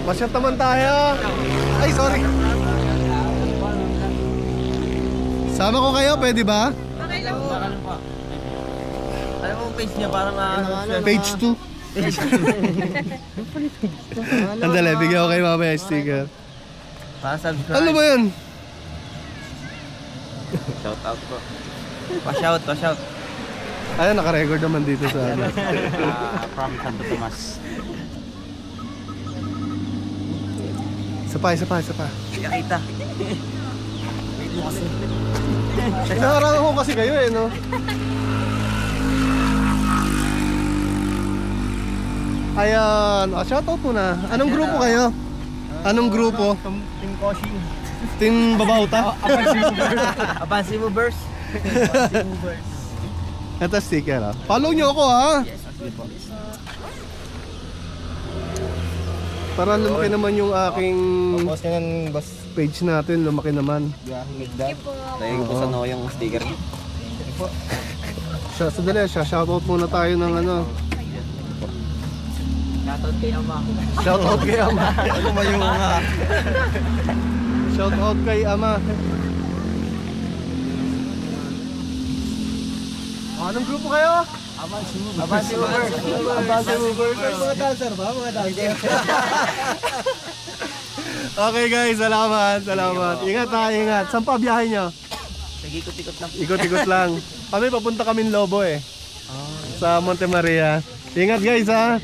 Masyat naman tayo. Ay, sorry. Sama ko kayo, pwede ba? Okay lang po. Alam mo page niya para Page 2. Andale, bigyan ko kayo mamaya sticker. para subscribe. Ano ba yun? Shout out po. Pa-shout. Ayun, naka-record naman dito sa ano. From Santo Tomas. Isa pa. Kita. Nakaraan ko kasi kayo eh, no? Ayan, shoutout muna. Anong grupo kayo? Anong grupo? Team Koshing. Team Babauta? Abansi Movers. Ito sticker ah. Follow nyo ako ha. Para lumaki naman yung aking Post nyo ng boss. page natin, lumaki naman. Migdan. Lagay ko po sa no yung sticker. Sadali, shoutout muna tayo ng ano. Shoutout kay Ama. Shoutout kay Ama. Ano ba yung mga... Shoutout kay Ama. Anong grupo kayo? Abansi Movers. Abansi Movers. Mga dancer ba? Mga dancer. Okay guys, salamat. Ingat ha, ingat. Saan pa biyahe nyo? Nag-ikot-ikot lang. Ikot-ikot lang. Kami papunta kami Lobo eh. Sa Monte Maria. Ingat guys ha.